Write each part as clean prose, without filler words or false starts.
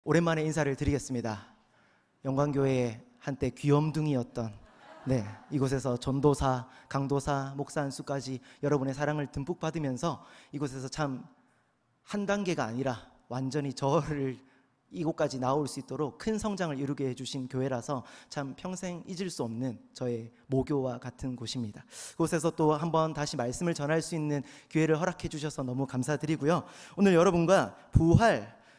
오랜만에 인사를 드리겠습니다. 영광교회의 한때 귀염둥이였던 이곳에서 전도사, 강도사, 목사 안수까지 여러분의 사랑을 듬뿍 받으면서 이곳에서 참 한 단계가 아니라 완전히 저를 이곳까지 나올 수 있도록 큰 성장을 이루게 해주신 교회라서 참 평생 잊을 수 없는 저의 모교와 같은 곳입니다. 그곳에서 또 한번 다시 말씀을 전할 수 있는 기회를 허락해 주셔서 너무 감사드리고요. 오늘 여러분과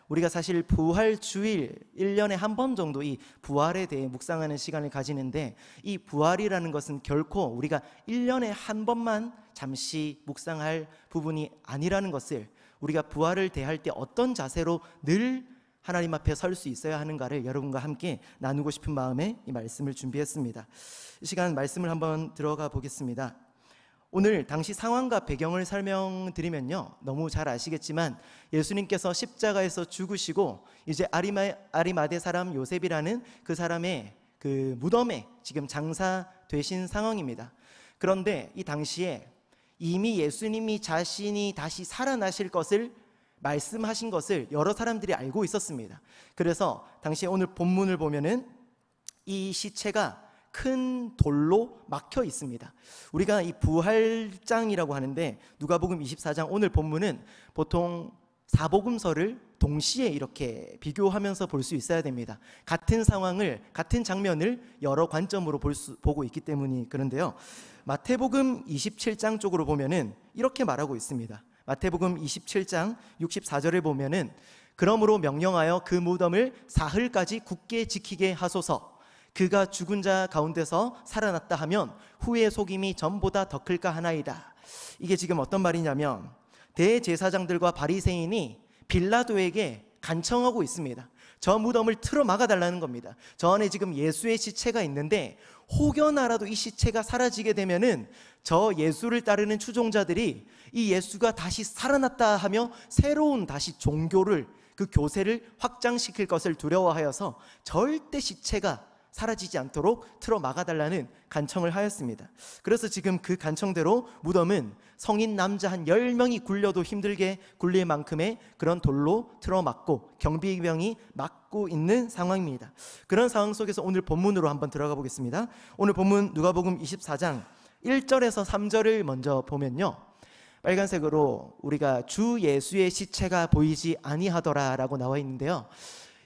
우리가 사실 부활주일 1년에 한 번 정도 이 부활에 대해 묵상하는 시간을 가지는데, 이 부활이라는 것은 결코 우리가 1년에 한 번만 잠시 묵상할 부분이 아니라는 것을, 우리가 부활을 대할 때 어떤 자세로 늘 하나님 앞에 설 수 있어야 하는가를 여러분과 함께 나누고 싶은 마음에 이 말씀을 준비했습니다. 이 시간 말씀을 한번 들어가 보겠습니다. 오늘 당시 상황과 배경을 설명드리면요, 너무 잘 아시겠지만 예수님께서 십자가에서 죽으시고 이제 아리마대 사람 요셉이라는 그 사람의 그 무덤에 지금 장사되신 상황입니다. 그런데 이 당시에 이미 예수님이 자신이 다시 살아나실 것을 말씀하신 것을 여러 사람들이 알고 있었습니다. 그래서 당시에 오늘 본문을 보면은 이 시체가 큰 돌로 막혀 있습니다. 우리가 이 부활장이라고 하는데, 누가복음 24장 오늘 본문은 보통 사복음서를 동시에 이렇게 비교하면서 볼 수 있어야 됩니다. 같은 상황을, 같은 장면을 여러 관점으로 보고 있기 때문이 그런데요, 마태복음 27장 쪽으로 보면은 이렇게 말하고 있습니다. 마태복음 27장 64절에 보면은 그러므로 명령하여 그 무덤을 사흘까지 굳게 지키게 하소서. 그가 죽은 자 가운데서 살아났다 하면 후의 속임이 전보다 더 클까 하나이다. 이게 지금 어떤 말이냐면, 대제사장들과 바리새인이 빌라도에게 간청하고 있습니다. 저 무덤을 틀어 막아달라는 겁니다. 저 안에 지금 예수의 시체가 있는데 혹여나라도 이 시체가 사라지게 되면은 저 예수를 따르는 추종자들이 이 예수가 다시 살아났다 하며 새로운 다시 종교를, 그 교세를 확장시킬 것을 두려워하여서 절대 시체가 사라지지 않도록 틀어 막아달라는 간청을 하였습니다. 그래서 지금 그 간청대로 무덤은 성인 남자 한 10명이 굴려도 힘들게 굴릴 만큼의 그런 돌로 틀어 막고 경비병이 막고 있는 상황입니다. 그런 상황 속에서 오늘 본문으로 한번 들어가 보겠습니다. 오늘 본문 누가복음 24장 1절에서 3절을 먼저 보면요, 빨간색으로 우리가 주 예수의 시체가 보이지 아니하더라 라고 나와 있는데요,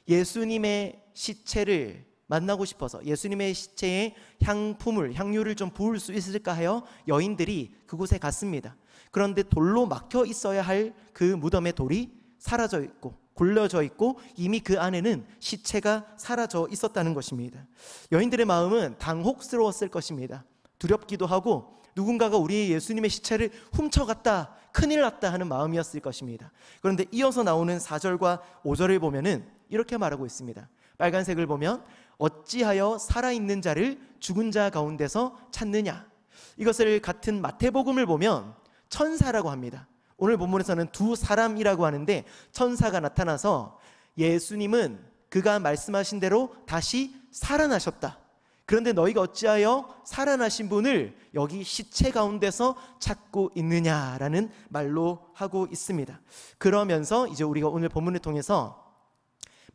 예수님의 시체를 만나고 싶어서 예수님의 시체에 향유를 좀 부을 수 있을까 하여 여인들이 그곳에 갔습니다. 그런데 돌로 막혀 있어야 할 그 무덤의 돌이 사라져 있고 굴려져 있고 이미 그 안에는 시체가 사라져 있었다는 것입니다. 여인들의 마음은 당혹스러웠을 것입니다. 두렵기도 하고 누군가가 우리 예수님의 시체를 훔쳐갔다, 큰일 났다 하는 마음이었을 것입니다. 그런데 이어서 나오는 4절과 5절을 보면은 이렇게 말하고 있습니다. 빨간색을 보면 어찌하여 살아있는 자를 죽은 자 가운데서 찾느냐. 이것을 같은 마태복음을 보면 천사라고 합니다. 오늘 본문에서는 두 사람이라고 하는데 천사가 나타나서 예수님은 그가 말씀하신 대로 다시 살아나셨다. 그런데 너희가 어찌하여 살아나신 분을 여기 시체 가운데서 찾고 있느냐라는 말로 하고 있습니다. 그러면서 이제 우리가 오늘 본문을 통해서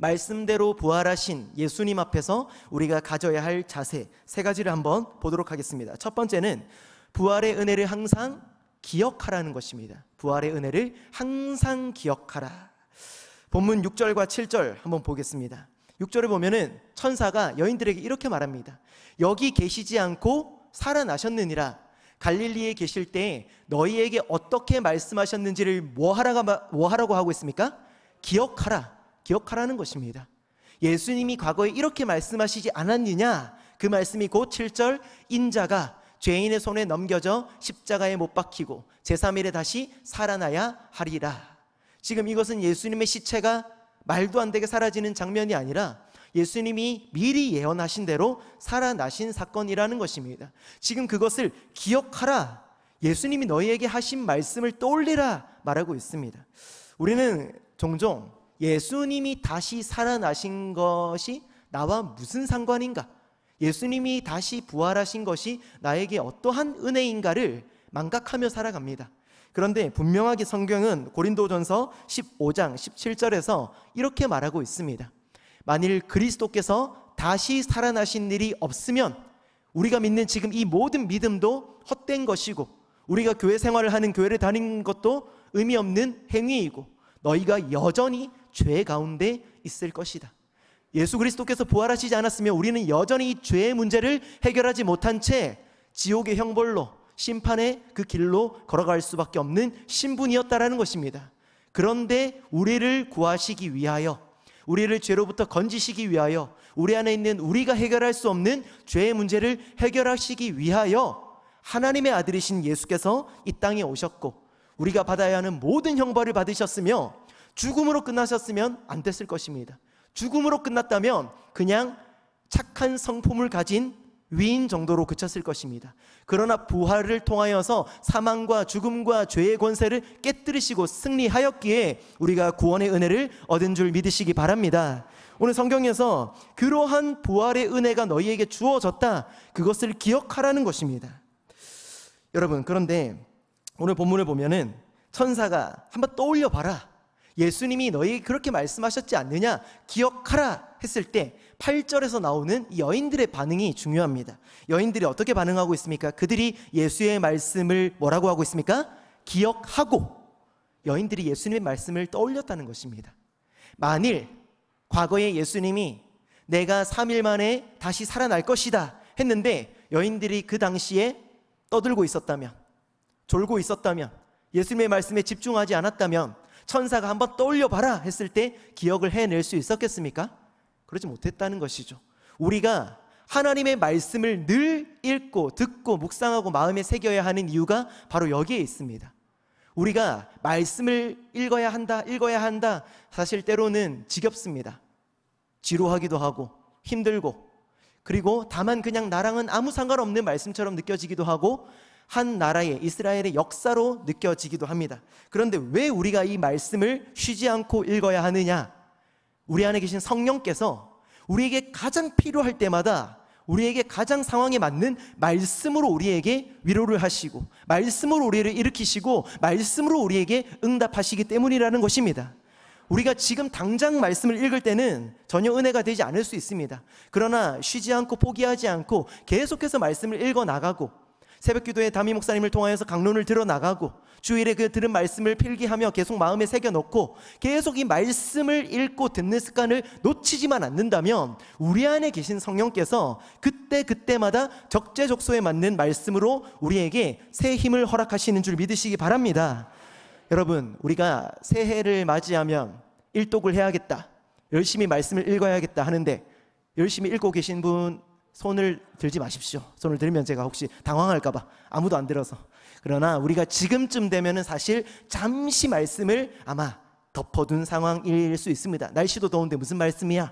말씀대로 부활하신 예수님 앞에서 우리가 가져야 할 자세 세 가지를 한번 보도록 하겠습니다. 첫 번째는 부활의 은혜를 항상 기억하라는 것입니다. 부활의 은혜를 항상 기억하라. 본문 6절과 7절 한번 보겠습니다. 6절을 보면은 천사가 여인들에게 이렇게 말합니다. 여기 계시지 않고 살아나셨느니라. 갈릴리에 계실 때 너희에게 어떻게 말씀하셨는지를 뭐 하라고 하고 있습니까? 기억하라는 것입니다. 예수님이 과거에 이렇게 말씀하시지 않았느냐? 그 말씀이 곧 7절 인자가 죄인의 손에 넘겨져 십자가에 못 박히고 제3일에 다시 살아나야 하리라. 지금 이것은 예수님의 시체가 말도 안 되게 사라지는 장면이 아니라 예수님이 미리 예언하신 대로 살아나신 사건이라는 것입니다. 지금 그것을 기억하라, 예수님이 너희에게 하신 말씀을 떠올리라 말하고 있습니다. 우리는 종종 예수님이 다시 살아나신 것이 나와 무슨 상관인가, 예수님이 다시 부활하신 것이 나에게 어떠한 은혜인가를 망각하며 살아갑니다. 그런데 분명하게 성경은 고린도전서 15장 17절에서 이렇게 말하고 있습니다. 만일 그리스도께서 다시 살아나신 일이 없으면 우리가 믿는 지금 이 모든 믿음도 헛된 것이고, 우리가 교회 생활을 하는, 교회를 다니는 것도 의미 없는 행위이고, 너희가 여전히 죄 가운데 있을 것이다. 예수 그리스도께서 부활하시지 않았으면 우리는 여전히 이 죄의 문제를 해결하지 못한 채 지옥의 형벌로, 심판의 그 길로 걸어갈 수밖에 없는 신분이었다라는 것입니다. 그런데 우리를 구하시기 위하여, 우리를 죄로부터 건지시기 위하여, 우리 안에 있는 우리가 해결할 수 없는 죄의 문제를 해결하시기 위하여 하나님의 아들이신 예수께서 이 땅에 오셨고, 우리가 받아야 하는 모든 형벌을 받으셨으며 죽음으로 끝나셨으면 안 됐을 것입니다. 죽음으로 끝났다면 그냥 착한 성품을 가진 위인 정도로 그쳤을 것입니다. 그러나 부활을 통하여서 사망과 죽음과 죄의 권세를 깨뜨리시고 승리하였기에 우리가 구원의 은혜를 얻은 줄 믿으시기 바랍니다. 오늘 성경에서 그러한 부활의 은혜가 너희에게 주어졌다, 그것을 기억하라는 것입니다. 여러분, 그런데 오늘 본문을 보면은 천사가 한번 떠올려 봐라, 예수님이 너희에게 그렇게 말씀하셨지 않느냐, 기억하라 했을 때 8절에서 나오는 이 여인들의 반응이 중요합니다. 여인들이 어떻게 반응하고 있습니까? 그들이 예수의 말씀을 뭐라고 하고 있습니까? 기억하고, 여인들이 예수님의 말씀을 떠올렸다는 것입니다. 만일 과거에 예수님이 내가 3일 만에 다시 살아날 것이다 했는데 여인들이 그 당시에 떠들고 있었다면, 졸고 있었다면, 예수님의 말씀에 집중하지 않았다면, 천사가 한번 떠올려 봐라 했을 때 기억을 해낼 수 있었겠습니까? 그러지 못했다는 것이죠. 우리가 하나님의 말씀을 늘 읽고 듣고 묵상하고 마음에 새겨야 하는 이유가 바로 여기에 있습니다. 우리가 말씀을 읽어야 한다. 사실 때로는 지겹습니다. 지루하기도 하고 힘들고, 그리고 다만 그냥 나랑은 아무 상관없는 말씀처럼 느껴지기도 하고 한 나라의 이스라엘의 역사로 느껴지기도 합니다. 그런데 왜 우리가 이 말씀을 쉬지 않고 읽어야 하느냐? 우리 안에 계신 성령께서 우리에게 가장 필요할 때마다 우리에게 가장 상황에 맞는 말씀으로 우리에게 위로를 하시고, 말씀으로 우리를 일으키시고, 말씀으로 우리에게 응답하시기 때문이라는 것입니다. 우리가 지금 당장 말씀을 읽을 때는 전혀 은혜가 되지 않을 수 있습니다. 그러나 쉬지 않고 포기하지 않고 계속해서 말씀을 읽어 나가고, 새벽기도에 담임 목사님을 통하여서 강론을 들어 나가고, 주일에 그 들은 말씀을 필기하며 계속 마음에 새겨놓고 계속 이 말씀을 읽고 듣는 습관을 놓치지만 않는다면 우리 안에 계신 성령께서 그때마다 적재적소에 맞는 말씀으로 우리에게 새 힘을 허락하시는 줄 믿으시기 바랍니다. 여러분, 우리가 새해를 맞이하면 일독을 해야겠다, 열심히 말씀을 읽어야겠다 하는데 열심히 읽고 계신 분 손을 들지 마십시오. 손을 들면 제가 혹시 당황할까 봐 아무도 안 들어서. 그러나 우리가 지금쯤 되면은 사실 잠시 말씀을 아마 덮어둔 상황일 수 있습니다. 날씨도 더운데 무슨 말씀이야?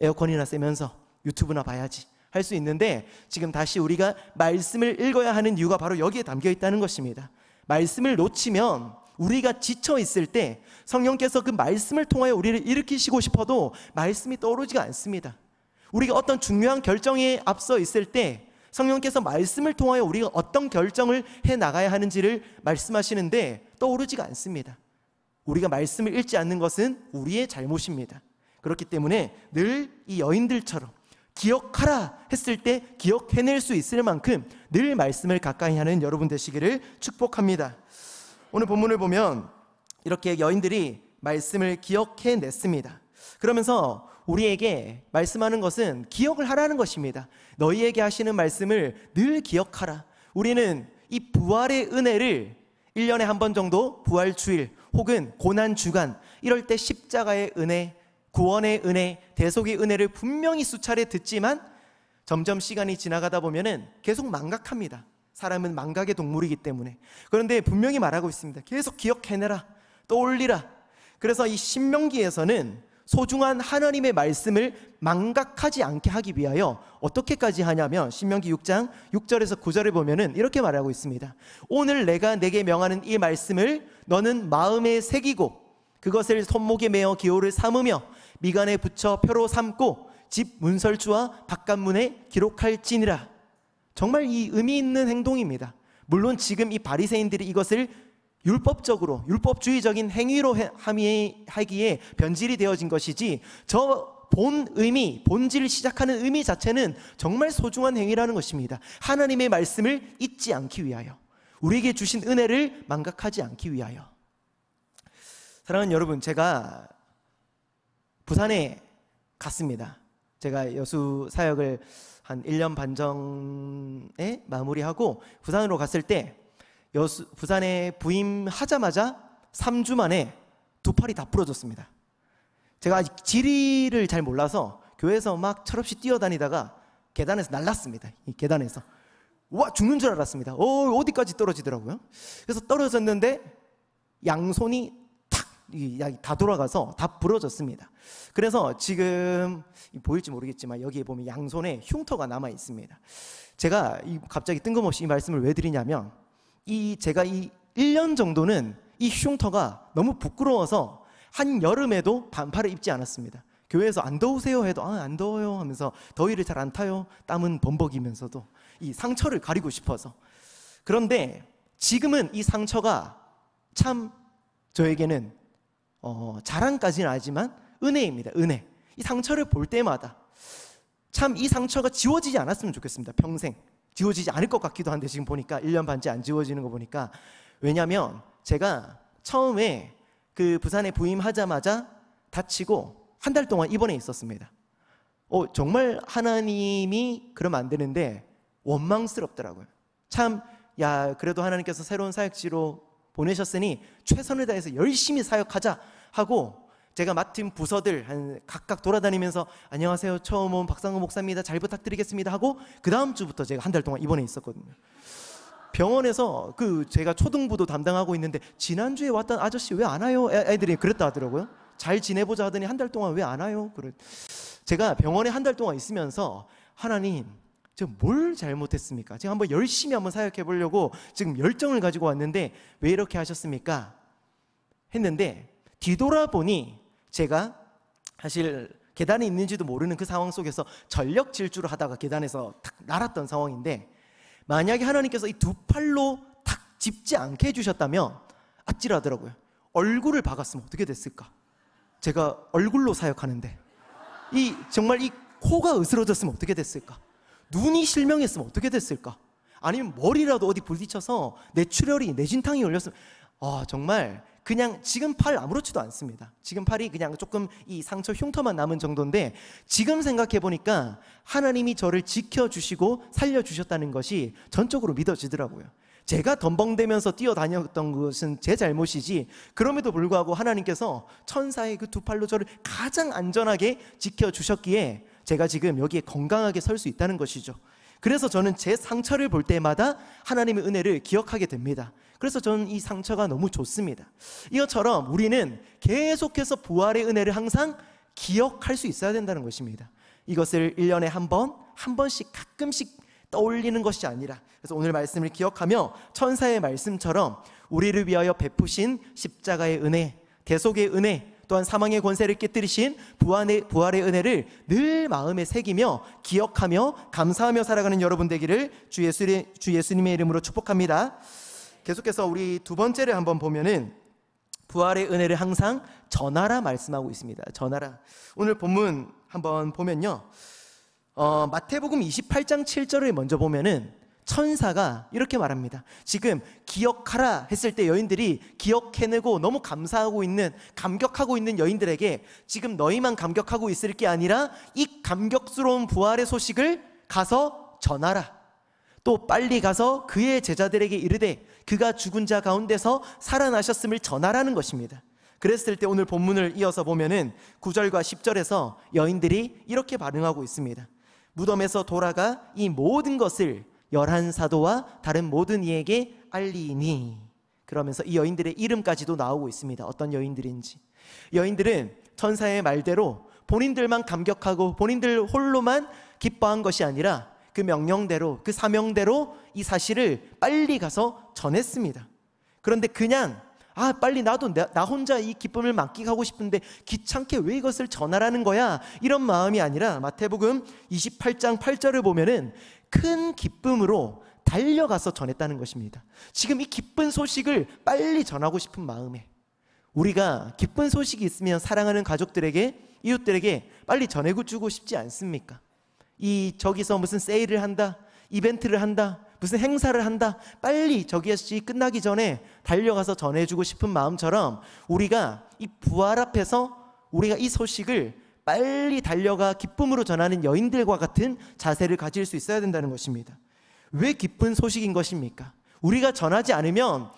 에어컨이나 쐬면서 유튜브나 봐야지 할 수 있는데, 지금 다시 우리가 말씀을 읽어야 하는 이유가 바로 여기에 담겨 있다는 것입니다. 말씀을 놓치면 우리가 지쳐 있을 때 성령께서 그 말씀을 통하여 우리를 일으키시고 싶어도 말씀이 떠오르지가 않습니다. 우리가 어떤 중요한 결정에 앞서 있을 때 성령께서 말씀을 통하여 우리가 어떤 결정을 해나가야 하는지를 말씀하시는데 떠오르지가 않습니다. 우리가 말씀을 읽지 않는 것은 우리의 잘못입니다. 그렇기 때문에 늘 이 여인들처럼 기억하라 했을 때 기억해낼 수 있을 만큼 늘 말씀을 가까이 하는 여러분 되시기를 축복합니다. 오늘 본문을 보면 이렇게 여인들이 말씀을 기억해냈습니다. 그러면서 우리에게 말씀하는 것은 기억을 하라는 것입니다. 너희에게 하시는 말씀을 늘 기억하라. 우리는 이 부활의 은혜를 1년에 한 번 정도 부활주일 혹은 고난주간 이럴 때 십자가의 은혜, 구원의 은혜, 대속의 은혜를 분명히 수차례 듣지만 점점 시간이 지나가다 보면은 계속 망각합니다. 사람은 망각의 동물이기 때문에. 그런데 분명히 말하고 있습니다. 계속 기억해내라, 떠올리라. 그래서 이 신명기에서는 소중한 하나님의 말씀을 망각하지 않게 하기 위하여 어떻게까지 하냐면 신명기 6장 6절에서 9절을 보면은 이렇게 말하고 있습니다. 오늘 내가 내게 명하는 이 말씀을 너는 마음에 새기고 그것을 손목에 메어 기호를 삼으며 미간에 붙여 표로 삼고 집 문설주와 바깥문에 기록할지니라. 정말 이 의미 있는 행동입니다. 물론 지금 이 바리새인들이 이것을 율법적으로 율법주의적인 행위로 하기에 변질이 되어진 것이지 저 본 의미, 본질을 시작하는 의미 자체는 정말 소중한 행위라는 것입니다. 하나님의 말씀을 잊지 않기 위하여, 우리에게 주신 은혜를 망각하지 않기 위하여. 사랑하는 여러분, 제가 부산에 갔습니다. 제가 여수 사역을 한 1년 반 전에 마무리하고 부산으로 갔을 때 부산에 부임하자마자 3주 만에 두 팔이 다 부러졌습니다. 제가 아직 지리를 잘 몰라서 교회에서 막 철없이 뛰어다니다가 계단에서 날랐습니다. 이 계단에서 와, 죽는 줄 알았습니다. 어디까지 떨어지더라고요. 그래서 떨어졌는데 양손이 다 돌아가서 다 부러졌습니다. 그래서 지금 보일지 모르겠지만 여기에 보면 양손에 흉터가 남아 있습니다. 제가 갑자기 뜬금없이 이 말씀을 왜 드리냐면, 제가 이 1년 정도는 이 흉터가 너무 부끄러워서 한 여름에도 반팔을 입지 않았습니다. 교회에서 안 더우세요 해도 안 더워요 하면서 더위를 잘 안 타요. 땀은 범벅이면서도 이 상처를 가리고 싶어서. 그런데 지금은 이 상처가 참 저에게는 자랑까지는 아니지만 은혜입니다. 은혜. 이 상처를 볼 때마다 참 이 상처가 지워지지 않았으면 좋겠습니다. 평생 지워지지 않을 것 같기도 한데 지금 보니까 1년 반째 안 지워지는 거 보니까. 왜냐하면 제가 처음에 그 부산에 부임하자마자 다치고 한 달 동안 입원해 있었습니다. 정말 하나님이 그러면 안 되는데 원망스럽더라고요. 참, 그래도 하나님께서 새로운 사역지로 보내셨으니 최선을 다해서 열심히 사역하자 하고, 제가 맡은 부서들 각각 돌아다니면서 안녕하세요, 처음 온 박상호 목사입니다, 잘 부탁드리겠습니다 하고 그 다음 주부터 제가 한 달 동안 입원해 있었거든요. 병원에서 제가 초등부도 담당하고 있는데 지난주에 왔던 아저씨 왜 안 와요? 애들이 그랬다 하더라고요. 잘 지내보자 하더니 한 달 동안 왜 안 와요? 제가 병원에 한 달 동안 있으면서 하나님, 제가 뭘 잘못했습니까? 제가 열심히 한번 사역해 보려고 지금 열정을 가지고 왔는데 왜 이렇게 하셨습니까? 했는데 뒤돌아보니 제가 사실 계단에 있는지도 모르는 그 상황 속에서 전력 질주를 하다가 계단에서 탁 날았던 상황인데, 만약에 하나님께서 이 두 팔로 탁 짚지 않게 해주셨다면 아찔하더라고요. 얼굴을 박았으면 어떻게 됐을까? 제가 얼굴로 사역하는데 정말 이 코가 으스러졌으면 어떻게 됐을까? 눈이 실명했으면 어떻게 됐을까? 아니면 머리라도 어디 부딪혀서 뇌출혈이 뇌진탕이 걸렸으면 정말 그냥 지금 팔 아무렇지도 않습니다. 지금 팔이 그냥 조금 이 상처 흉터만 남은 정도인데, 지금 생각해 보니까 하나님이 저를 지켜주시고 살려주셨다는 것이 전적으로 믿어지더라고요. 제가 덤벙대면서 뛰어다녔던 것은 제 잘못이지, 그럼에도 불구하고 하나님께서 천사의 그 두 팔로 저를 가장 안전하게 지켜주셨기에 제가 지금 여기에 건강하게 설 수 있다는 것이죠. 그래서 저는 제 상처를 볼 때마다 하나님의 은혜를 기억하게 됩니다. 그래서 저는 이 상처가 너무 좋습니다. 이것처럼 우리는 계속해서 부활의 은혜를 항상 기억할 수 있어야 된다는 것입니다. 이것을 1년에 한 번씩 가끔씩 떠올리는 것이 아니라, 그래서 오늘 말씀을 기억하며 천사의 말씀처럼 우리를 위하여 베푸신 십자가의 은혜, 대속의 은혜, 또한 사망의 권세를 깨뜨리신 부활의 은혜를 늘 마음에 새기며 기억하며 감사하며 살아가는 여러분 되기를 주 예수님의 이름으로 축복합니다. 계속해서 우리 두 번째를 한번 보면은 부활의 은혜를 항상 전하라 말씀하고 있습니다. 전하라. 오늘 본문 한번 보면요, 마태복음 28장 7절을 먼저 보면은 천사가 이렇게 말합니다. 지금 기억하라 했을 때 여인들이 기억해내고 너무 감사하고 있는, 감격하고 있는 여인들에게 지금 너희만 감격하고 있을 게 아니라 이 감격스러운 부활의 소식을 가서 전하라. 또 빨리 가서 그의 제자들에게 이르되 그가 죽은 자 가운데서 살아나셨음을 전하라는 것입니다. 그랬을 때 오늘 본문을 이어서 보면은 9절과 10절에서 여인들이 이렇게 반응하고 있습니다. 무덤에서 돌아가 이 모든 것을 11사도와 다른 모든 이에게 알리니, 그러면서 이 여인들의 이름까지도 나오고 있습니다. 어떤 여인들인지. 여인들은 천사의 말대로 본인들만 감격하고 본인들 홀로만 기뻐한 것이 아니라 그 명령대로, 그 사명대로 이 사실을 빨리 가서 전했습니다. 그런데 그냥 빨리 나도 나 혼자 이 기쁨을 만끽하고 싶은데 귀찮게 왜 이것을 전하라는 거야, 이런 마음이 아니라 마태복음 28장 8절을 보면은 큰 기쁨으로 달려가서 전했다는 것입니다. 지금 이 기쁜 소식을 빨리 전하고 싶은 마음에, 우리가 기쁜 소식이 있으면 사랑하는 가족들에게, 이웃들에게 빨리 전해주고 싶지 않습니까? 저기서 무슨 세일을 한다, 이벤트를 한다, 무슨 행사를 한다, 빨리 저기서 끝나기 전에 달려가서 전해주고 싶은 마음처럼, 우리가 이 부활 앞에서 우리가 이 소식을 빨리 달려가 기쁨으로 전하는 여인들과 같은 자세를 가질 수 있어야 된다는 것입니다. 왜 기쁜 소식인 것입니까? 우리가 전하지 않으면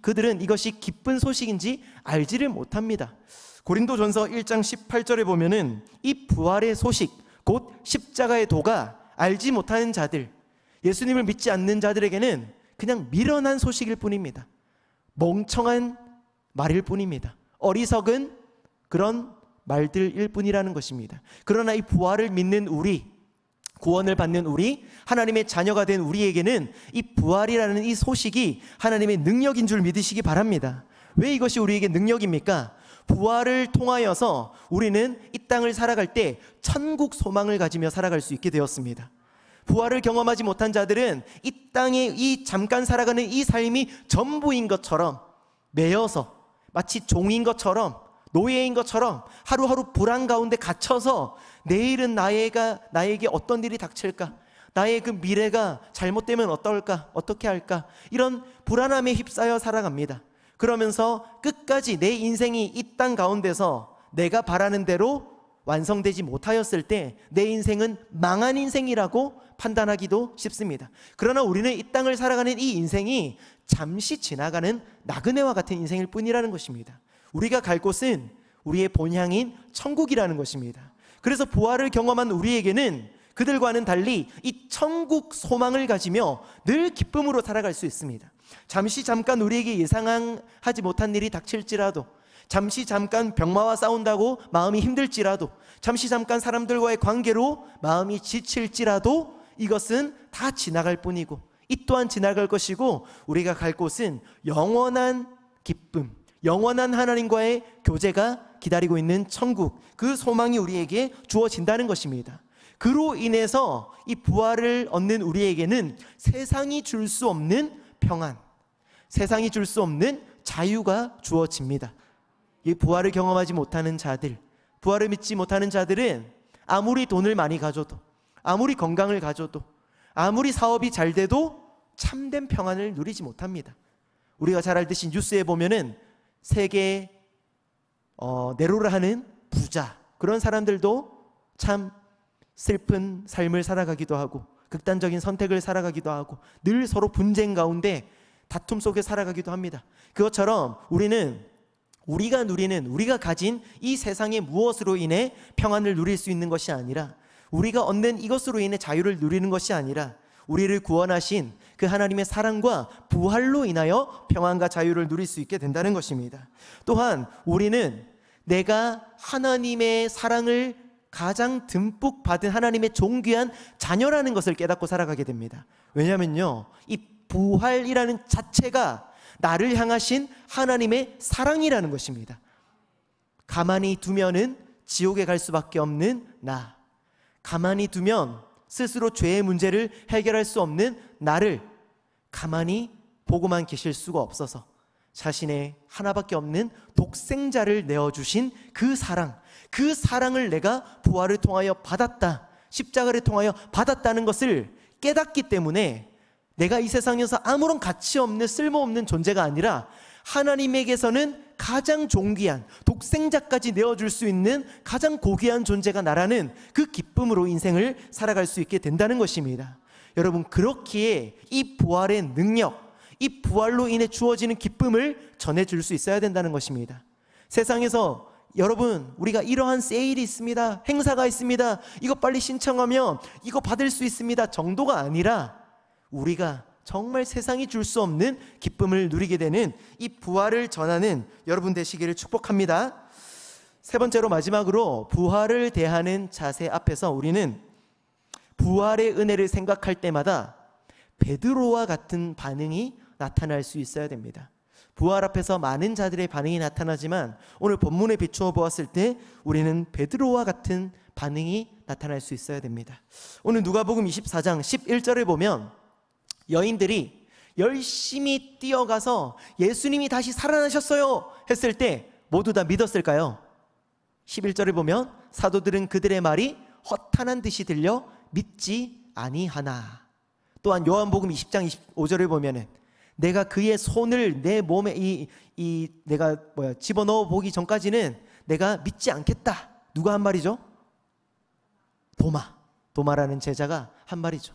그들은 이것이 기쁜 소식인지 알지를 못합니다. 고린도전서 1장 18절에 보면은 이 부활의 소식, 곧 십자가의 도가 알지 못하는 자들, 예수님을 믿지 않는 자들에게는 그냥 미련한 소식일 뿐입니다. 멍청한 말일 뿐입니다. 어리석은 그런 말들일 뿐이라는 것입니다. 그러나 이 부활을 믿는 우리, 구원을 받는 우리, 하나님의 자녀가 된 우리에게는 이 부활이라는 이 소식이 하나님의 능력인 줄 믿으시기 바랍니다. 왜 이것이 우리에게 능력입니까? 부활을 통하여서 우리는 이 땅을 살아갈 때 천국 소망을 가지며 살아갈 수 있게 되었습니다. 부활을 경험하지 못한 자들은 이 땅에 이 잠깐 살아가는 이 삶이 전부인 것처럼 매여서, 마치 종인 것처럼, 노예인 것처럼 하루하루 불안 가운데 갇혀서 내일은 나에게 어떤 일이 닥칠까, 나의 그 미래가 잘못되면 어떨까, 어떻게 할까, 이런 불안함에 휩싸여 살아갑니다. 그러면서 끝까지 내 인생이 이 땅 가운데서 내가 바라는 대로 완성되지 못하였을 때 내 인생은 망한 인생이라고 판단하기도 쉽습니다. 그러나 우리는 이 땅을 살아가는 이 인생이 잠시 지나가는 나그네와 같은 인생일 뿐이라는 것입니다. 우리가 갈 곳은 우리의 본향인 천국이라는 것입니다. 그래서 부활을 경험한 우리에게는 그들과는 달리 이 천국 소망을 가지며 늘 기쁨으로 살아갈 수 있습니다. 잠깐 우리에게 예상하지 못한 일이 닥칠지라도, 잠깐 병마와 싸운다고 마음이 힘들지라도, 잠깐 사람들과의 관계로 마음이 지칠지라도 이것은 다 지나갈 뿐이고, 이 또한 지나갈 것이고, 우리가 갈 곳은 영원한 기쁨, 영원한 하나님과의 교제가 기다리고 있는 천국, 그 소망이 우리에게 주어진다는 것입니다. 그로 인해서 이 부활을 얻는 우리에게는 세상이 줄 수 없는 평안, 세상이 줄 수 없는 자유가 주어집니다. 이 부활을 경험하지 못하는 자들, 부활을 믿지 못하는 자들은 아무리 돈을 많이 가져도, 아무리 건강을 가져도, 아무리 사업이 잘 돼도 참된 평안을 누리지 못합니다. 우리가 잘 알듯이 뉴스에 보면은 세계 내로를 하는 부자, 그런 사람들도 참 슬픈 삶을 살아가기도 하고, 극단적인 선택을 살아가기도 하고, 늘 서로 분쟁 가운데 다툼 속에 살아가기도 합니다. 그것처럼 우리가 가진 이 세상의 무엇으로 인해 평안을 누릴 수 있는 것이 아니라, 우리가 얻는 이것으로 인해 자유를 누리는 것이 아니라, 우리를 구원하신 그 하나님의 사랑과 부활로 인하여 평안과 자유를 누릴 수 있게 된다는 것입니다. 또한 우리는 내가 하나님의 사랑을 가장 듬뿍 받은 하나님의 존귀한 자녀라는 것을 깨닫고 살아가게 됩니다. 왜냐하면요, 이 부활이라는 자체가 나를 향하신 하나님의 사랑이라는 것입니다. 가만히 두면은 지옥에 갈 수밖에 없는 나, 가만히 두면 스스로 죄의 문제를 해결할 수 없는 나를 가만히 보고만 계실 수가 없어서 자신의 하나밖에 없는 독생자를 내어주신 그 사랑을 내가 부활을 통하여 받았다, 십자가를 통하여 받았다는 것을 깨닫기 때문에 내가 이 세상에서 아무런 가치 없는 쓸모없는 존재가 아니라 하나님에게서는 가장 존귀한, 독생자까지 내어줄 수 있는 가장 고귀한 존재가 나라는 그 기쁨으로 인생을 살아갈 수 있게 된다는 것입니다. 여러분, 그렇기에 이 부활의 능력, 이 부활로 인해 주어지는 기쁨을 전해줄 수 있어야 된다는 것입니다. 세상에서 여러분, 우리가 이러한 세일이 있습니다, 행사가 있습니다, 이거 빨리 신청하면 이거 받을 수 있습니다 정도가 아니라, 우리가 정말 세상이 줄 수 없는 기쁨을 누리게 되는 이 부활을 전하는 여러분 되시기를 축복합니다. 세 번째로, 마지막으로 부활을 대하는 자세 앞에서 우리는 부활의 은혜를 생각할 때마다 베드로와 같은 반응이 나타날 수 있어야 됩니다. 부활 앞에서 많은 자들의 반응이 나타나지만 오늘 본문에 비추어 보았을 때 우리는 베드로와 같은 반응이 나타날 수 있어야 됩니다. 오늘 누가복음 24장 11절을 보면 여인들이 열심히 뛰어가서 예수님이 다시 살아나셨어요 했을 때 모두 다 믿었을까요? 11절을 보면 사도들은 그들의 말이 허탄한 듯이 들려 믿지 아니하나. 또한 요한복음 20장 25절을 보면은 내가 그의 손을 내 몸에 내가 집어넣어 보기 전까지는 내가 믿지 않겠다. 누가 한 말이죠? 도마라는 제자가 한 말이죠.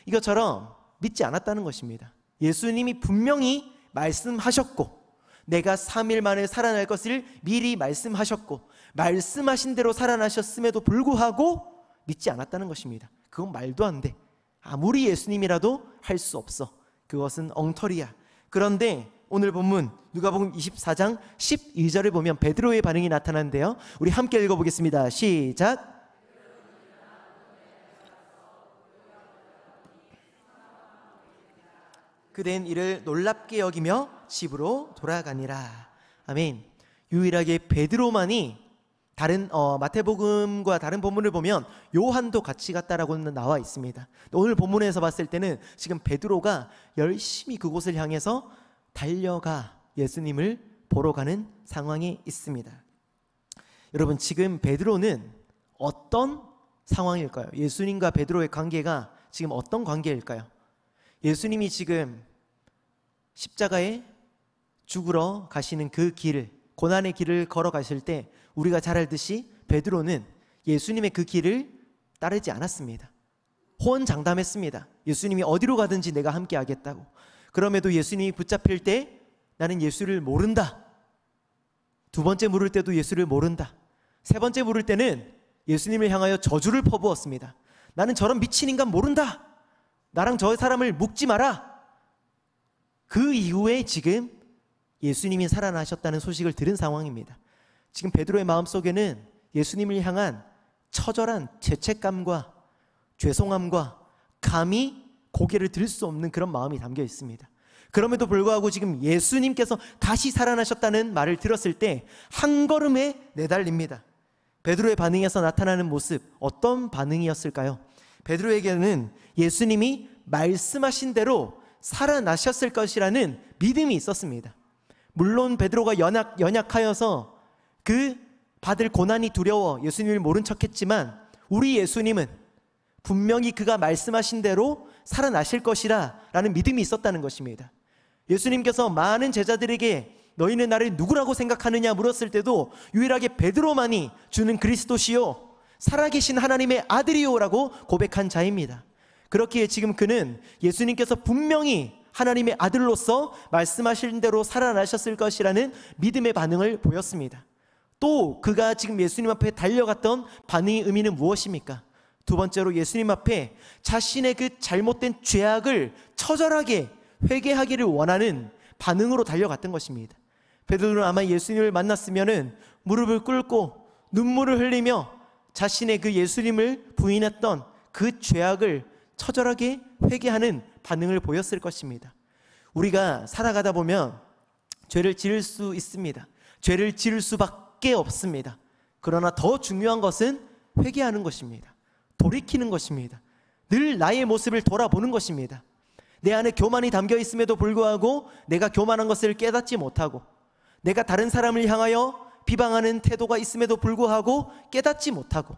이것처럼 믿지 않았다는 것입니다. 예수님이 분명히 말씀하셨고 내가 3일 만에 살아날 것을 미리 말씀하셨고 말씀하신 대로 살아나셨음에도 불구하고 믿지 않았다는 것입니다. 그건 말도 안 돼. 아무리 예수님이라도 할 수 없어. 그것은 엉터리야. 그런데 오늘 본문 누가복음 24장 12절을 보면 베드로의 반응이 나타나는데요. 우리 함께 읽어보겠습니다. 시작. 그댄 이를 놀랍게 여기며 집으로 돌아가니라. 아멘. 유일하게 베드로만이 다른 마태복음과 다른 본문을 보면 요한도 같이 갔다라고는 나와 있습니다. 오늘 본문에서 봤을 때는 지금 베드로가 열심히 그곳을 향해서 달려가 예수님을 보러 가는 상황에 있습니다. 여러분, 지금 베드로는 어떤 상황일까요? 예수님과 베드로의 관계가 지금 어떤 관계일까요? 예수님이 지금 십자가에 죽으러 가시는 그 길을, 고난의 길을 걸어가실 때 우리가 잘 알듯이 베드로는 예수님의 그 길을 따르지 않았습니다. 호언장담했습니다. 예수님이 어디로 가든지 내가 함께 하겠다고. 그럼에도 예수님이 붙잡힐 때 나는 예수를 모른다. 두 번째 물을 때도 예수를 모른다. 세 번째 물을 때는 예수님을 향하여 저주를 퍼부었습니다. 나는 저런 미친 인간 모른다. 나랑 저 사람을 묶지 마라. 그 이후에 지금 예수님이 살아나셨다는 소식을 들은 상황입니다. 지금 베드로의 마음속에는 예수님을 향한 처절한 죄책감과 죄송함과 감히 고개를 들 수 없는 그런 마음이 담겨 있습니다. 그럼에도 불구하고 지금 예수님께서 다시 살아나셨다는 말을 들었을 때 한 걸음에 내달립니다. 베드로의 반응에서 나타나는 모습, 어떤 반응이었을까요? 베드로에게는 예수님이 말씀하신 대로 살아나셨을 것이라는 믿음이 있었습니다. 물론 베드로가 연약하여서 그 받을 고난이 두려워 예수님을 모른 척했지만 우리 예수님은 분명히 그가 말씀하신 대로 살아나실 것이라 라는 믿음이 있었다는 것입니다. 예수님께서 많은 제자들에게 너희는 나를 누구라고 생각하느냐 물었을 때도 유일하게 베드로만이 주는 그리스도시요 살아계신 하나님의 아들이요라고 고백한 자입니다. 그렇기에 지금 그는 예수님께서 분명히 하나님의 아들로서 말씀하신 대로 살아나셨을 것이라는 믿음의 반응을 보였습니다. 또 그가 지금 예수님 앞에 달려갔던 반응의 의미는 무엇입니까? 두 번째로 예수님 앞에 자신의 그 잘못된 죄악을 처절하게 회개하기를 원하는 반응으로 달려갔던 것입니다. 베드로는 아마 예수님을 만났으면은 무릎을 꿇고 눈물을 흘리며 자신의 그 예수님을 부인했던 그 죄악을 처절하게 회개하는 반응을 보였을 것입니다. 우리가 살아가다 보면 죄를 지을 수 있습니다. 죄를 지을 수밖에 없습니다. 그러나 더 중요한 것은 회개하는 것입니다. 돌이키는 것입니다. 늘 나의 모습을 돌아보는 것입니다. 내 안에 교만이 담겨 있음에도 불구하고 내가 교만한 것을 깨닫지 못하고 내가 다른 사람을 향하여 비방하는 태도가 있음에도 불구하고 깨닫지 못하고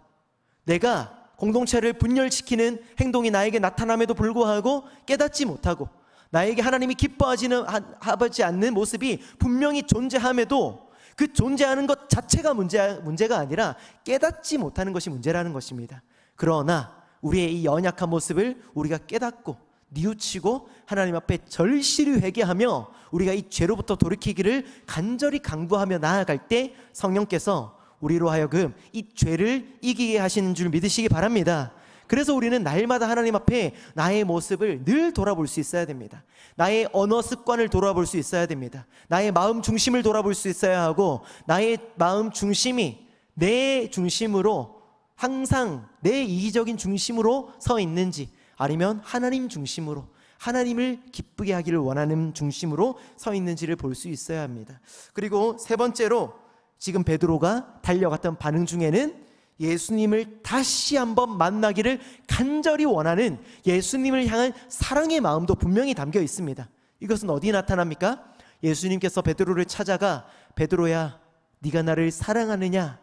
내가 공동체를 분열시키는 행동이 나에게 나타남에도 불구하고 깨닫지 못하고 나에게 하나님이 기뻐하지 않는 모습이 분명히 존재함에도 그 존재하는 것 자체가 문제가 아니라 깨닫지 못하는 것이 문제라는 것입니다. 그러나 우리의 이 연약한 모습을 우리가 깨닫고 뉘우치고 하나님 앞에 절실히 회개하며 우리가 이 죄로부터 돌이키기를 간절히 강구하며 나아갈 때 성령께서 우리로 하여금 이 죄를 이기게 하시는 줄 믿으시기 바랍니다. 그래서 우리는 날마다 하나님 앞에 나의 모습을 늘 돌아볼 수 있어야 됩니다. 나의 언어 습관을 돌아볼 수 있어야 됩니다. 나의 마음 중심을 돌아볼 수 있어야 하고 나의 마음 중심이 내 중심으로 항상 내 이기적인 중심으로 서 있는지 아니면 하나님 중심으로 하나님을 기쁘게 하기를 원하는 중심으로 서 있는지를 볼 수 있어야 합니다. 그리고 세 번째로 지금 베드로가 달려갔던 반응 중에는 예수님을 다시 한번 만나기를 간절히 원하는 예수님을 향한 사랑의 마음도 분명히 담겨 있습니다. 이것은 어디 나타납니까? 예수님께서 베드로를 찾아가 베드로야 네가 나를 사랑하느냐?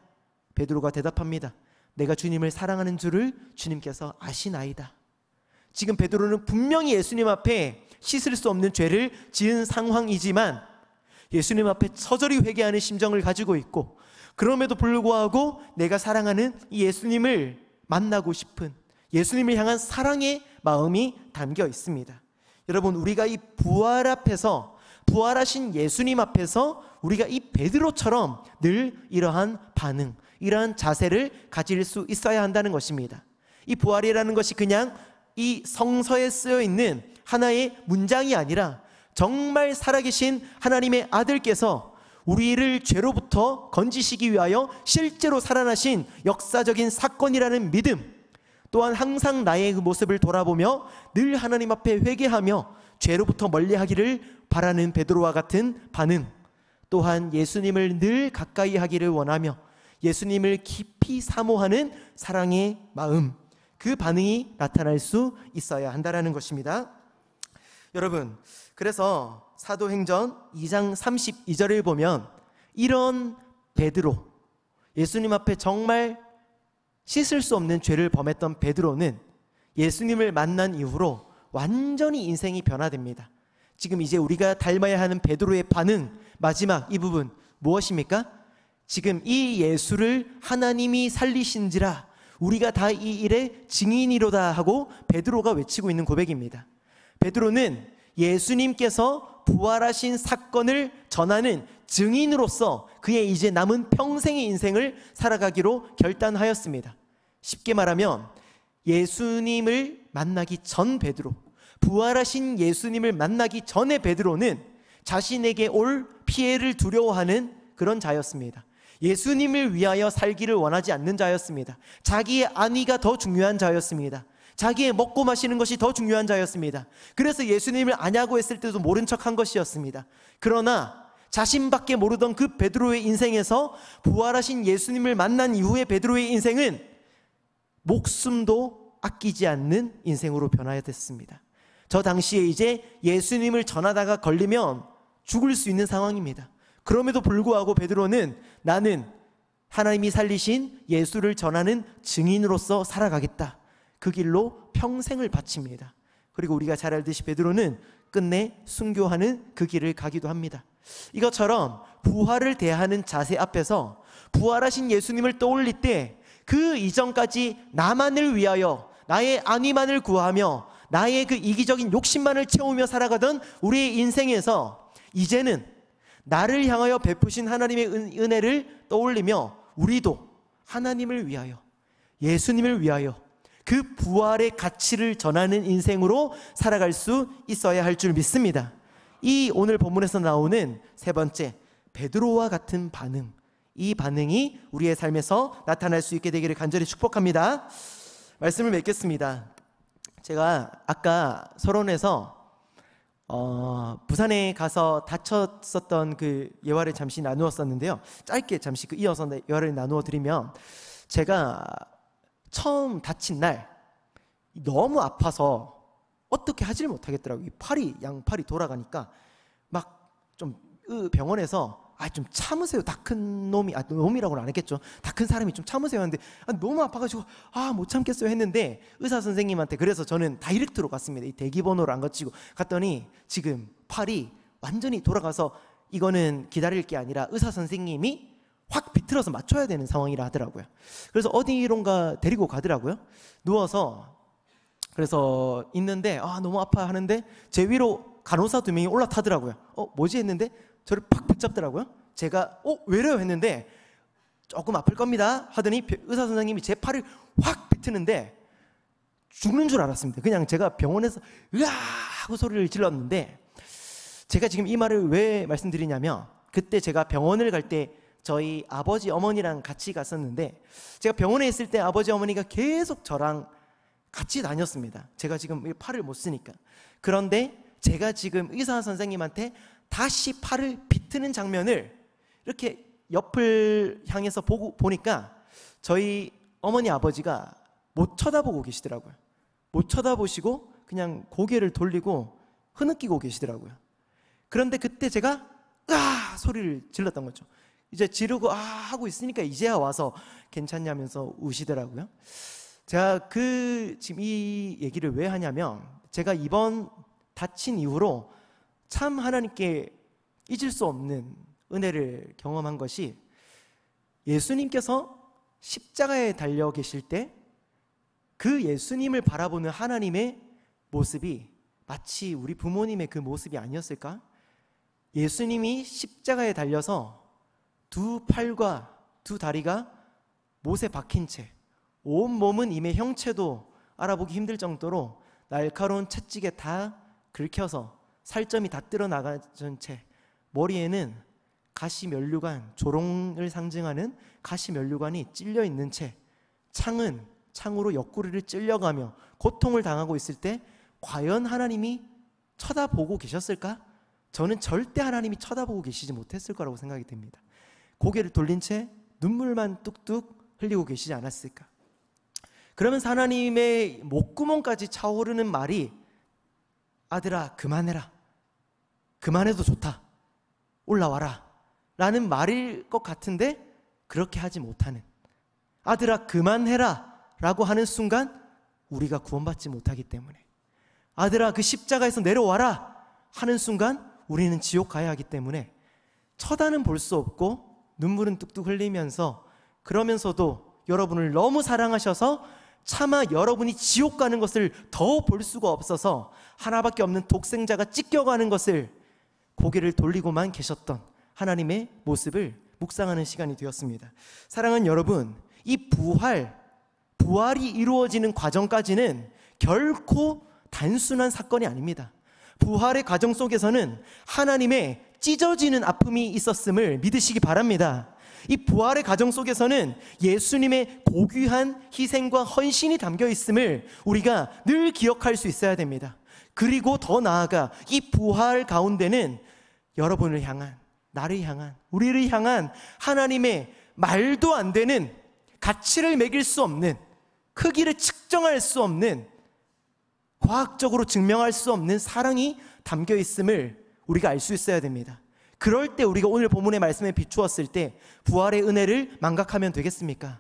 베드로가 대답합니다. 내가 주님을 사랑하는 줄을 주님께서 아시나이다. 지금 베드로는 분명히 예수님 앞에 씻을 수 없는 죄를 지은 상황이지만 예수님 앞에 처절히 회개하는 심정을 가지고 있고, 그럼에도 불구하고 내가 사랑하는 이 예수님을 만나고 싶은 예수님을 향한 사랑의 마음이 담겨 있습니다. 여러분, 우리가 이 부활 앞에서, 부활하신 예수님 앞에서 우리가 이 베드로처럼 늘 이러한 반응, 이러한 자세를 가질 수 있어야 한다는 것입니다. 이 부활이라는 것이 그냥 이 성서에 쓰여 있는 하나의 문장이 아니라 정말 살아계신 하나님의 아들께서 우리를 죄로부터 건지시기 위하여 실제로 살아나신 역사적인 사건이라는 믿음, 또한 항상 나의 그 모습을 돌아보며 늘 하나님 앞에 회개하며 죄로부터 멀리하기를 바라는 베드로와 같은 반응, 또한 예수님을 늘 가까이 하기를 원하며 예수님을 깊이 사모하는 사랑의 마음, 그 반응이 나타날 수 있어야 한다는 것입니다. 여러분, 그래서 사도행전 2장 32절을 보면 이런 베드로, 예수님 앞에 정말 씻을 수 없는 죄를 범했던 베드로는 예수님을 만난 이후로 완전히 인생이 변화됩니다. 지금 이제 우리가 닮아야 하는 베드로의 반응, 마지막 이 부분 무엇입니까? 지금 이 예수를 하나님이 살리신지라 우리가 다 이 일의 증인이로다 하고 베드로가 외치고 있는 고백입니다. 베드로는 예수님께서 부활하신 사건을 전하는 증인으로서 그의 이제 남은 평생의 인생을 살아가기로 결단하였습니다. 쉽게 말하면 예수님을 만나기 전 베드로, 부활하신 예수님을 만나기 전의 베드로는 자신에게 올 피해를 두려워하는 그런 자였습니다. 예수님을 위하여 살기를 원하지 않는 자였습니다. 자기의 안위가 더 중요한 자였습니다. 자기의 먹고 마시는 것이 더 중요한 자였습니다. 그래서 예수님을 아냐고 했을 때도 모른 척한 것이었습니다. 그러나 자신밖에 모르던 그 베드로의 인생에서 부활하신 예수님을 만난 이후의 베드로의 인생은 목숨도 아끼지 않는 인생으로 변화됐습니다. 저 당시에 이제 예수님을 전하다가 걸리면 죽을 수 있는 상황입니다. 그럼에도 불구하고 베드로는 나는 하나님이 살리신 예수를 전하는 증인으로서 살아가겠다, 그 길로 평생을 바칩니다. 그리고 우리가 잘 알듯이 베드로는 끝내 순교하는 그 길을 가기도 합니다. 이것처럼 부활을 대하는 자세 앞에서 부활하신 예수님을 떠올릴 때 그 이전까지 나만을 위하여 나의 안위만을 구하며 나의 그 이기적인 욕심만을 채우며 살아가던 우리의 인생에서 이제는 나를 향하여 베푸신 하나님의 은혜를 떠올리며 우리도 하나님을 위하여, 예수님을 위하여 그 부활의 가치를 전하는 인생으로 살아갈 수 있어야 할 줄 믿습니다. 이 오늘 본문에서 나오는 세 번째, 베드로와 같은 반응, 이 반응이 우리의 삶에서 나타날 수 있게 되기를 간절히 축복합니다. 말씀을 맺겠습니다. 제가 아까 서론에서 부산에 가서 다쳤었던 그 예화를 잠시 나누었었는데요. 짧게 잠시 그 이어서 예화를 나누어 드리면, 제가 처음 다친 날 너무 아파서 어떻게 하지를 못하겠더라고요. 양팔이 돌아가니까 막 좀 병원에서 좀 참으세요. 다 큰 놈이, 놈이라고는 안 했겠죠. 다 큰 사람이 좀 참으세요 하는데 너무 아파가지고 못 참겠어요 했는데 의사 선생님한테, 그래서 저는 다이렉트로 갔습니다. 이 대기번호를 안 거치고 갔더니 지금 팔이 완전히 돌아가서 이거는 기다릴 게 아니라 의사 선생님이 확 비틀어서 맞춰야 되는 상황이라 하더라고요. 그래서 어디론가 데리고 가더라고요. 누워서 그래서 있는데 너무 아파 하는데 제 위로 간호사 2명이 올라타더라고요. 뭐지 했는데 저를 팍 붙잡더라고요. 제가 왜래요 했는데 조금 아플 겁니다 하더니 의사 선생님이 제 팔을 확 비트는데 죽는 줄 알았습니다. 그냥 제가 병원에서 으아 하고 소리를 질렀는데, 제가 지금 이 말을 왜 말씀드리냐면, 그때 제가 병원을 갈 때 저희 아버지 어머니랑 같이 갔었는데, 제가 병원에 있을 때 아버지 어머니가 계속 저랑 같이 다녔습니다. 제가 지금 팔을 못 쓰니까. 그런데 제가 지금 의사 선생님한테 다시 팔을 비트는 장면을 이렇게 옆을 향해서 보니까 저희 어머니 아버지가 못 쳐다보고 계시더라고요. 못 쳐다보시고 그냥 고개를 돌리고 흐느끼고 계시더라고요. 그런데 그때 제가 으아 소리를 질렀던 거죠. 이제 지르고 하고 있으니까 이제야 와서 괜찮냐면서 우시더라고요. 제가 지금 이 얘기를 왜 하냐면, 제가 이번 다친 이후로 참 하나님께 잊을 수 없는 은혜를 경험한 것이, 예수님께서 십자가에 달려 계실 때 그 예수님을 바라보는 하나님의 모습이 마치 우리 부모님의 그 모습이 아니었을까? 예수님이 십자가에 달려서 두 팔과 두 다리가 못에 박힌 채, 온 몸은 이미 형체도 알아보기 힘들 정도로 날카로운 채찍에 다 긁혀서 살점이 다 뜯어나간 채, 머리에는 가시면류관, 조롱을 상징하는 가시면류관이 찔려 있는 채, 창으로 옆구리를 찔려가며 고통을 당하고 있을 때 과연 하나님이 쳐다보고 계셨을까? 저는 절대 하나님이 쳐다보고 계시지 못했을 거라고 생각이 됩니다. 고개를 돌린 채 눈물만 뚝뚝 흘리고 계시지 않았을까? 그러면서 하나님의 목구멍까지 차오르는 말이, 아들아 그만해라, 그만해도 좋다, 올라와라 라는 말일 것 같은데, 그렇게 하지 못하는, 아들아 그만해라 라고 하는 순간 우리가 구원받지 못하기 때문에, 아들아 그 십자가에서 내려와라 하는 순간 우리는 지옥 가야 하기 때문에, 쳐다는 볼 수 없고 눈물은 뚝뚝 흘리면서, 그러면서도 여러분을 너무 사랑하셔서 차마 여러분이 지옥 가는 것을 더 볼 수가 없어서 하나밖에 없는 독생자가 찢겨가는 것을 고개를 돌리고만 계셨던 하나님의 모습을 묵상하는 시간이 되었습니다. 사랑하는 여러분, 이 부활이 이루어지는 과정까지는 결코 단순한 사건이 아닙니다. 부활의 과정 속에서는 하나님의 찢어지는 아픔이 있었음을 믿으시기 바랍니다. 이 부활의 과정 속에서는 예수님의 고귀한 희생과 헌신이 담겨 있음을 우리가 늘 기억할 수 있어야 됩니다. 그리고 더 나아가 이 부활 가운데는 여러분을 향한, 나를 향한, 우리를 향한 하나님의 말도 안 되는, 가치를 매길 수 없는, 크기를 측정할 수 없는, 과학적으로 증명할 수 없는 사랑이 담겨 있음을 우리가 알 수 있어야 됩니다. 그럴 때 우리가 오늘 본문의 말씀에 비추었을 때 부활의 은혜를 망각하면 되겠습니까?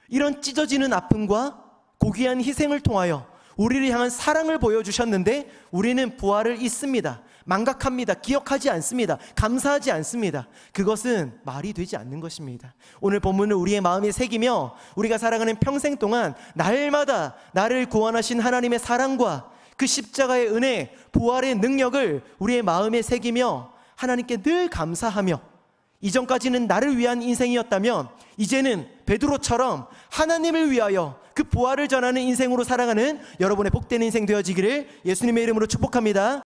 이런 찢어지는 아픔과 고귀한 희생을 통하여 우리를 향한 사랑을 보여주셨는데 우리는 부활을 잊습니다. 망각합니다. 기억하지 않습니다. 감사하지 않습니다. 그것은 말이 되지 않는 것입니다. 오늘 본문을 우리의 마음에 새기며 우리가 살아가는 평생 동안 날마다 나를 구원하신 하나님의 사랑과 그 십자가의 은혜, 부활의 능력을 우리의 마음에 새기며 하나님께 늘 감사하며, 이전까지는 나를 위한 인생이었다면 이제는 베드로처럼 하나님을 위하여 그 부활을 전하는 인생으로 살아가는 여러분의 복된 인생 되어지기를 예수님의 이름으로 축복합니다.